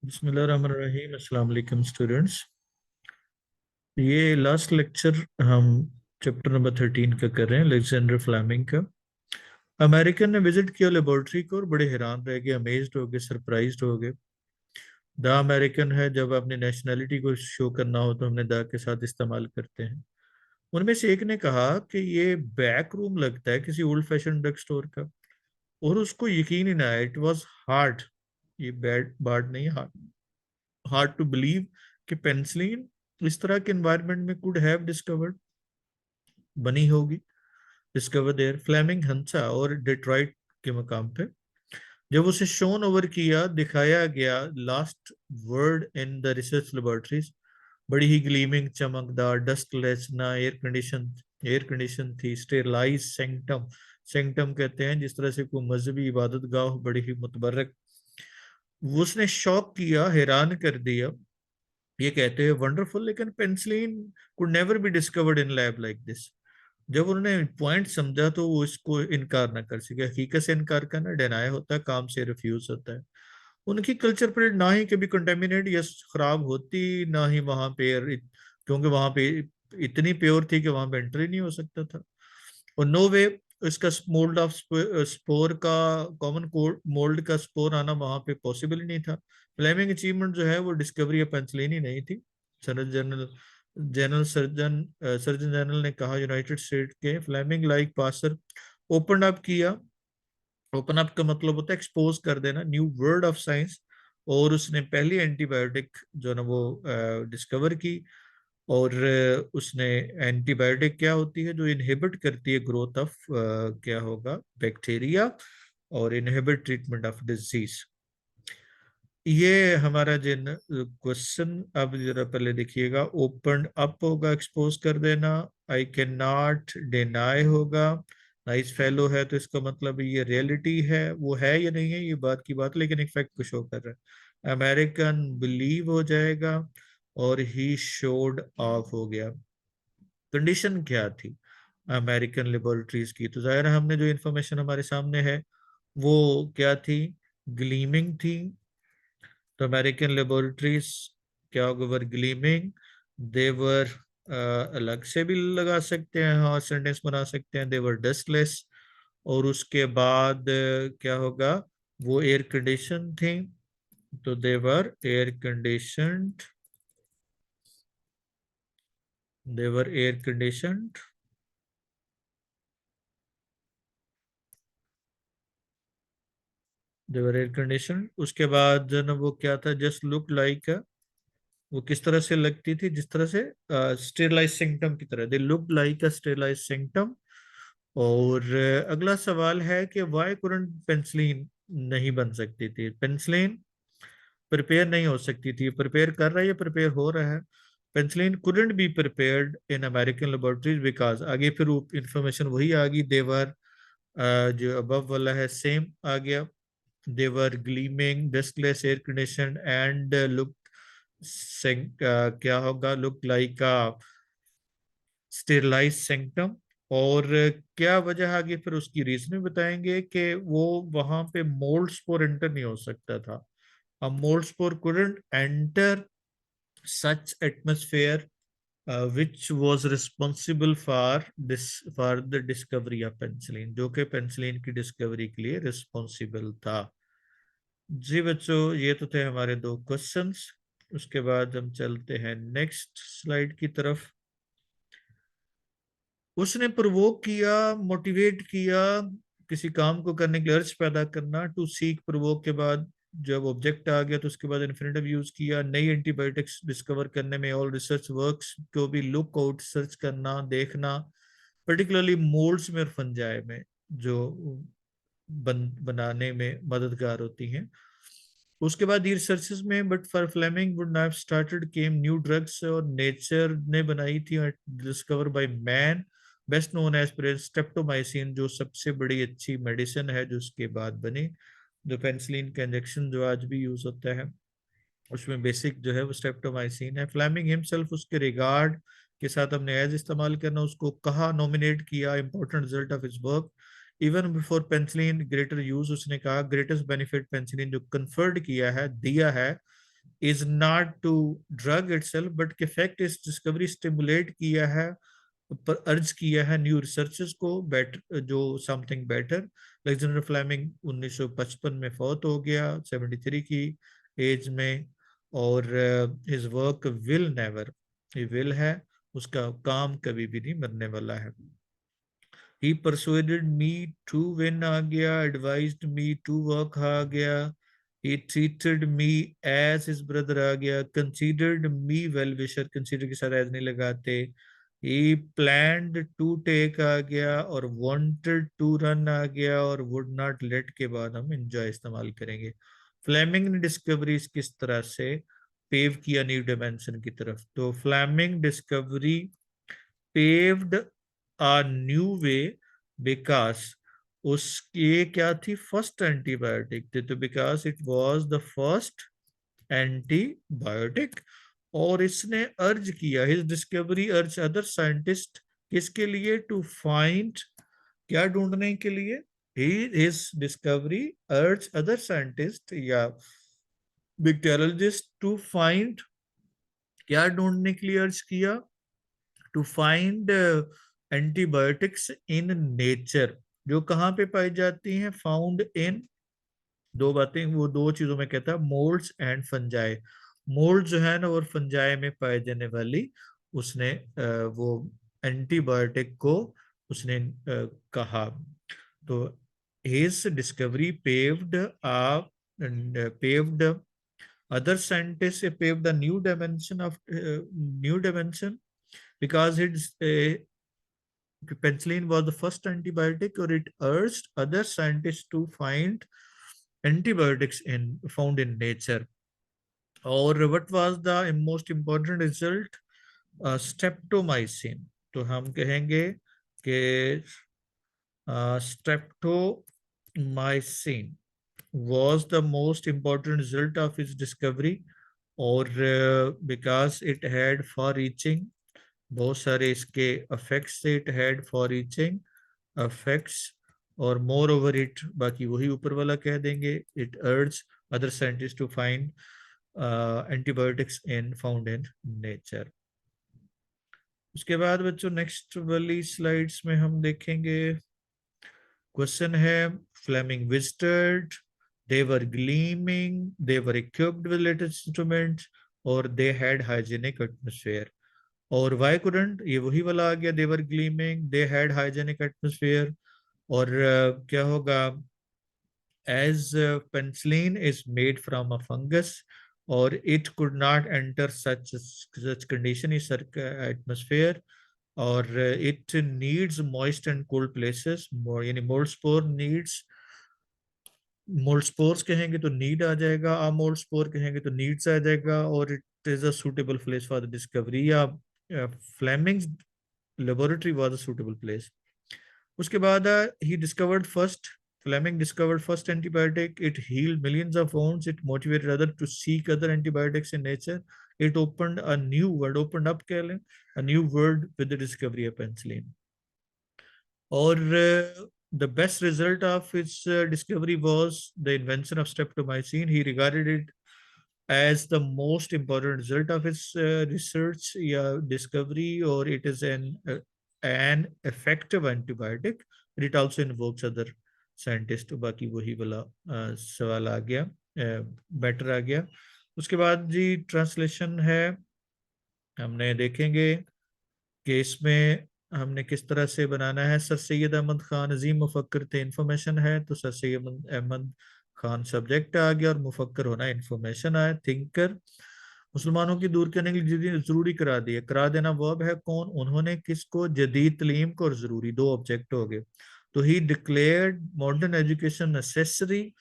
बिस्मिल्लाहिर्रहमानिर्रहीम। अस्सलाम वालेकुम स्टूडेंट्स। ये लास्ट लेक्चर हम चैप्टर नंबर 13 का कर रहे हैं, अलेक्जेंडर फ्लेमिंग का। अमेरिकन ने विजिट किया लेबोरेटरी को और बड़े हैरान रह गए, अमेज्ड हो गए, सरप्राइज्ड हो गए। द अमेरिकन है, जब अपनी नेशनैलिटी को शो करना हो तो हमने द के साथ इस्तेमाल करते हैं। उनमें से एक ने कहा कि ये बैक रूम लगता है किसी ओल्ड फैशन ड्रग स्टोर का, और उसको यकीन ही ना आया। इट वॉज हार्ड, ये बैड बार्ड नहीं, हार्ड हार्ड टू बिलीव कि पेंसिलिन इस तरह के एनवायरनमेंट में कुड हैव डिस्कवर्ड, बनी होगी, डिस्कवर देयर। फ्लेमिंग हंसा और डिट्रॉइट के मकाम पे जब उसे शोन ओवर किया, दिखाया गया last word in the research laboratories, बड़ी ही ग्लीमिंग, चमकदार, डस्टलेस, ना एयर कंडीशन थी, स्टेरलाइज सेंक्टम। सेंक्टम कहते हैं जिस तरह से कोई मजहबी इबादत गाह, बड़ी ही मुतबरक। उसने शॉक किया, हैरान कर दिया। ये कहते हैं वंडरफुल, लेकिन penicillin could never be discovered in lab like this. जब उन्होंने पॉइंट समझा तो वो इसको इनकार ना कर सके। हकीकत से इनकार करना डिनाई होता है, काम से रिफ्यूज होता है। उनकी कल्चर परेड ना ही कभी कंटेमिनेट या खराब होती, ना ही वहां पे क्योंकि वहां पे इतनी प्योर थी कि वहां पे एंटर ही नहीं हो सकता था। और नो वे इसका मोल्ड ऑफ स्पोर का, कॉमन मोल्ड का स्पोर आना वहां पे पॉसिबल ही नहीं था। फ्लेमिंग अचीवमेंट जो है वो डिस्कवरी ऑफ पेंसिलिन ही नहीं थी। Surgeon general general surgeon surgeon general ने कहा यूनाइटेड स्टेट के Fleming like passer open up किया। ओपन अप का मतलब होता है एक्सपोज कर देना, न्यू वर्ल्ड ऑफ साइंस। और उसने पहली एंटीबायोटिक जो ना वो डिस्कवर की। और उसने एंटीबायोटिक क्या होती है, जो इनहिबिट करती है ग्रोथ ऑफ क्या होगा, बैक्टीरिया, और इनहिबिट ट्रीटमेंट ऑफ डिजीज। ये हमारा जिन क्वेश्चन, अब जरा पहले देखिएगा। ओपन अप होगा एक्सपोज कर देना, आई कैन नॉट डिनाई होगा। नाइस फेलो है तो इसका मतलब ये रियलिटी है, वो है या नहीं है ये बात की बात, लेकिन एक फैक्ट को शो कर रहा है। अमेरिकन बिलीव हो जाएगा, और ही शोड ऑफ हो गया। कंडीशन क्या थी अमेरिकन लेबोरेटरीज की? तो जाहिर है हमने जो इंफॉर्मेशन हमारे सामने है वो क्या थी, ग्लीमिंग थी। तो अमेरिकन लेबोरेटरीज क्या होगा, वर ग्लीमिंग, देवर, अलग से भी लगा सकते हैं, हाँ सेंटेंस बना सकते हैं, देवर डस्टलेस। और उसके बाद क्या होगा, वो एयर कंडीशन थी, तो देवर एयर कंडीशनड, देवर एयर कंडीशनड। देवर एयर कंडीशन। उसके बाद जो ना वो क्या था, जस्ट लुक लाइक, वो किस तरह से लगती थी, जिस तरह से स्टेरलाइज सिंक्टम की तरह, they look like a sterilize sanctum. और अगला सवाल है कि वाई कुरंट पेंसिलिन नहीं बन सकती थी? पेंसिलिन प्रिपेयर नहीं हो सकती थी, प्रिपेयर कर रहा है या प्रिपेयर हो रहा है। Penicillin couldn't be prepared in American laboratories because, आगे फिर इंफॉर्मेशन वही आ गई, देवर जो अबव वाला है सेम आ गया। They were gleaming, dustless, air conditioned, and looked क्या होगा, looked like a sterilized sanctum। और क्या वजह आगे फिर उसकी रीजन बताएंगे कि वो वहां पे मोल्ड स्पोर एंटर नहीं हो सकता था। A mold spore couldn't enter such atmosphere which was responsible for the discovery of penicillin, जो कि पेंसिलिन की डिस्कवरी के लिए रिस्पॉन्सिबल था। जी बच्चों, ये तो थे हमारे दो क्वेश्चंस। उसके बाद हम चलते हैं नेक्स्ट स्लाइड की तरफ। उसने प्रवोक किया, मोटिवेट किया, किसी काम को करने के लिए अर्ज पैदा करना, टू सीक। प्रवोक के बाद जब ऑब्जेक्ट आ गया तो उसके बाद इन्फिनेटिव यूज किया, नई एंटीबायोटिक्स डिस्कवर करने में। ऑल रिसर्च वर्क्स को भी लुक आउट, सर्च करना, देखना, पर्टिकुलरली मोल्ड्स में और फंजाई में, जो बनाने में मददगार होती हैं। उसके बाद ये रिसर्चेस में, but for Fleming would not started came new drugs, और नेचर ने बनाई थी, discover by man, best known as streptomycin, जो सबसे बड़ी अच्छी मेडिसिन है जो उसके बाद बनी। जो पेंसिलिन का इंजेक्शन जो आज भी यूज होता है, उसमें बेसिक जो है वो स्ट्रेप्टोमाइसिन है। फ्लेमिंग हिमसेल्फ उसके रिगार्ड के साथ हमने एज इस्तेमाल करना, उसको कहा, नॉमिनेट किया, important result of is work even before penicillin greater use. उसने कहा ग्रेटेस्ट बेनिफिट पेंसिलिन जो कन्फर्ड किया है, दिया है, is not to drug itself but के फैक्ट इस डिस्कवरी स्टिमुलेट किया है, पर अर्ज किया है न्यू रिसर्चेस को, बेटर जो समथिंग बेटर। अलेक्जेंडर फ्लेमिंग 1955 में फौत हो गया 73 की एज में, और हिज वर्क विल नेवर, ये विल है, उसका काम कभी भी नहीं मरने वाला है। He persuaded me to win आ गया, advised me to work आ गया, he treated me as his brother आ गया, considered me well wisher, consider के साथ as नहीं लगाते, he planned to take आ गया, और wanted to run आ गया, और would not let के बाद हम enjoy इस्तेमाल करेंगे। फ्लेमिंग ने डिस्कवरीज किस तरह से पेव किया न्यू डायमेंशन की तरफ, तो Fleming discovery paved a new way because उसकी क्या थी, फर्स्ट एंटीबायोटिक थी, तो because it was the first antibiotic. और इसने अर्ज किया, his discovery urge other scientist, किसके लिए, टू फाइंड, क्या ढूंढने के लिए, his discovery urge other scientist या बैक्टीरियोलॉजिस्ट टू फाइंड, क्या ढूंढने के लिए अर्ज किया, to find antibiotics in nature, जो कहाँ पे पाई जाती हैं, फाउंड इन, दो बातें, वो दो चीजों में कहता है, मोल्ड्स एंड फंजाई। मोल्ड जो है ना, और फंजाई में पाई जाने वाली, उसने वो एंटीबायोटिक को उसने कहा। तो his discovery paved paved other scientists paved a new dimension of new dimension because it's penicillin was the first antibiotic, or it urged other scientists to find antibiotics in found in nature. Or what was the most important result, streptomycin, तो हम कहेंगे कि streptomycin was the most important result of his discovery, or because it had far reaching, बहुत सारे इसके effects से, it had far reaching effects, और more over it, बाकी वही ऊपर वाला कह देंगे, it urge other scientist to find antibiotics in found in nature. उसके बाद बच्चों नेक्स्ट वाली स्लाइड्स में हम देखेंगे, क्वेश्चन है, Fleming visited, they were gleaming, they were equipped with latest instruments, or they had hygienic atmosphere। और why couldn't, ये वही वाला आ गया, they were gleaming, they had hygienic atmosphere, और क्या होगा, as penicillin is made from a fungus, or it could not enter such condition in such atmosphere, or it needs moist and cool places, यानी mold spore needs, mould spores कहेंगे तो need आ जाएगा, आ mould spore कहेंगे तो needs आ जाएगा, और it is a suitable place for the discovery, या Fleming's laboratory was a suitable place. उसके बाद ही discovered first, Fleming discovered first antibiotic, it healed millions of wounds, it motivated other to seek other antibiotics in nature, it opened a new world, opened up कह लें, a new world with the discovery of penicillin. और the best result of his discovery was the invention of streptomycin. He regarded it as the most important result of his research या discovery, or it is an effective antibiotic. But it also invokes other scientists. बाकी वही वाला सवाल आ गया, better आ गया। उसके बाद जी translation है, हमने देखेंगे कि इसमें हमने किस तरह से बनाना है। सर सैयद अहमद खान अजीम मुफक्कर थे, इंफॉर्मेशन है, तो सर सैयद अहमद खान सब्जेक्ट आ गया, और मुफक्कर होना इंफॉर्मेशन आया, थिंकर। मुसलमानों की दूर करने के लिए जरूरी करा दिया, करा देना वर्ब है कौन, उन्होंने, किसको, जदीद तलीम को, और जरूरी, दो ऑब्जेक्ट हो गए। तो ही डिक्लेयर्ड मॉडर्न एजुकेशन नेसेसरी,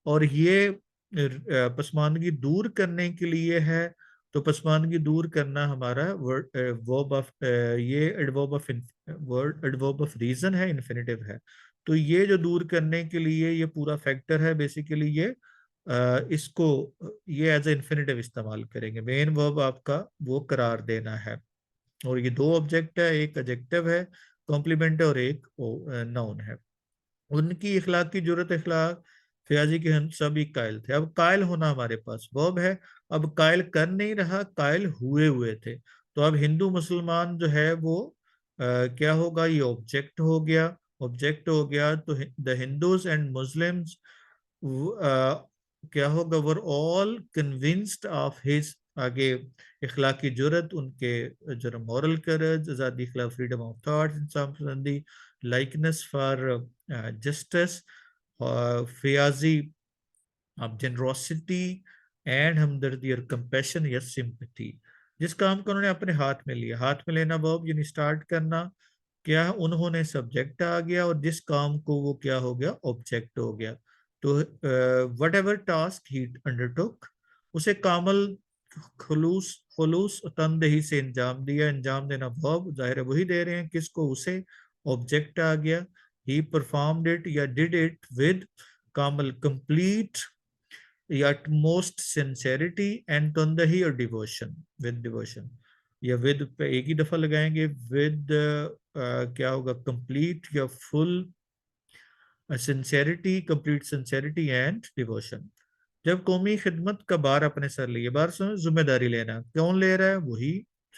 और ये पसमानदगी दूर करने के लिए है, तो पसमानदगी दूर करना हमारा वर्ब ऑफ, ये adverb of, word adverb of reason है, इन्फिनिटिव है। तो ये जो दूर करने के लिए ये पूरा फैक्टर है, बेसिकली ये इसको ये एज ए इन्फिनिटिव इस्तेमाल करेंगे। मेन वर्ब आपका वो करार देना है, और ये दो ऑब्जेक्ट है, एक एडजेक्टिव है, कॉम्प्लीमेंट है, और एक नाउन है। उनकी इखलाक की जरूरत, इखलाक फयाजी के हम सभी कायल थे। अब कायल होना हमारे पास वर्ब है, अब कायल कर नहीं रहा, कायल हुए हुए थे। तो अब हिंदू मुसलमान जो है वो क्या होगा, ये ऑब्जेक्ट हो गया। ऑब्जेक्ट हो गया तो द हिंदूज एंड मुस्लिम्स क्या होगा, were all convinced of his, आगे इखलाकी जुरत, उनके जो मॉरल करज, आज़ादी, खिलाफ, फ्रीडम ऑफ थॉट, इंसान पसंदी, लाइकनेस फॉर जस्टिस, फयाजी ऑफ जेनरोसिटी एंड हमदर्दी और कंपैशन या सिंपैथी। जिस काम को उन्होंने अपने हाथ में लिया, हाथ में लेना वर्ब यानी स्टार्ट करना, क्या उन्होंने सब्जेक्ट आ गया, और जिस काम को वो क्या हो गया, ऑब्जेक्ट हो गया। तो what ever task he undertook, उसे कामल खुलूस खुलूस तनदेही से अंजाम दिया। अंजाम देना वर्ब, जाहिर है वही दे रहे हैं किसको, उसे, ऑब्जेक्ट आ गया। ही परफॉर्म्ड इट या डिड इट विद कामल कंप्लीट या utmost sincerity एंड तंदही और डिवोशन, विद डिवोशन, या विद पे एक ही दफा लगाएंगे, विद क्या होगा, कंप्लीट या full sincerity, complete sincerity and devotion. जब कौमी खिदमत का बार अपने सर लिए, बार सुनो जिम्मेदारी लेना, कौन ले रहा है, वही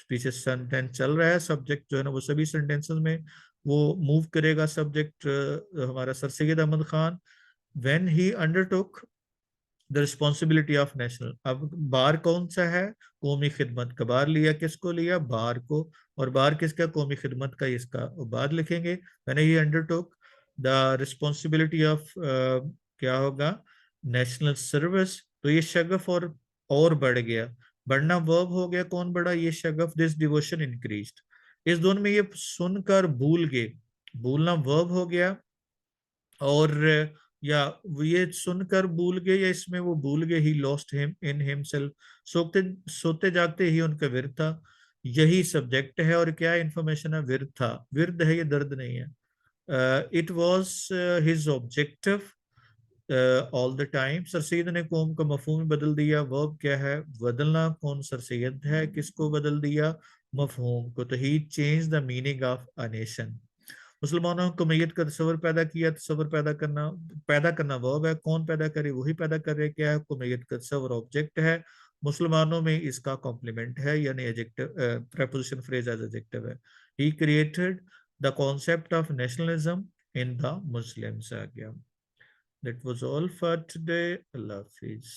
पीछे सेंटेंस चल रहा है, सब्जेक्ट जो है ना वो सभी सेंटेंसेस में वो मूव करेगा, सब्जेक्ट हमारा sir Syed Ahmad Khan. When he undertook the responsibility of national, अब बार कौन सा है, कौमी खिदमत का बार लिया, किसको लिया, बार को, और बार किसका, कौमी खिदमत का, इसका बाद लिखेंगे। मैंने ये अंडरटुक द रिस्पॉन्सिबिलिटी ऑफ क्या होगा, नेशनल सर्विस। तो ये शगफ और बढ़ गया, बढ़ना वर्ब हो गया, कौन बढ़ा, ये शगफ, दिस डिवोशन इंक्रीज्ड। इस दोनों में ये सुनकर भूल गए, भूलना वर्ब हो गया, और या वो ये सुनकर भूल गए, या इसमें वो भूल गए, he lost him in himself, सोते सोते जागते ही उनका विरद था, यही सब्जेक्ट है। और क्या इंफॉर्मेशन है, विरद था, विरद है, ये दर्द नहीं है। It was his objective all the time. Sir Syed ने कौम का मफहूम बदल दिया, वर्ब क्या है, बदलना, कौन सर सैयद है, किसको बदल दिया, मफहूम को। तो he change the meaning of a nation. मुसलमानों को मैयत का तस्वर पैदा किया, तस्वर पैदा करना वर्ब है, कौन पैदा करे, वही पैदा कर रहे, क्या है, को मैयत का तस्वर ऑब्जेक्ट है। मुसलमानों में इसका कॉम्प्लीमेंट है, यानी adjective, preposition phrase as adjective है। He created the concept of nationalism in the Muslims, आ गया। That was all for today, अल्लाह हाफिज।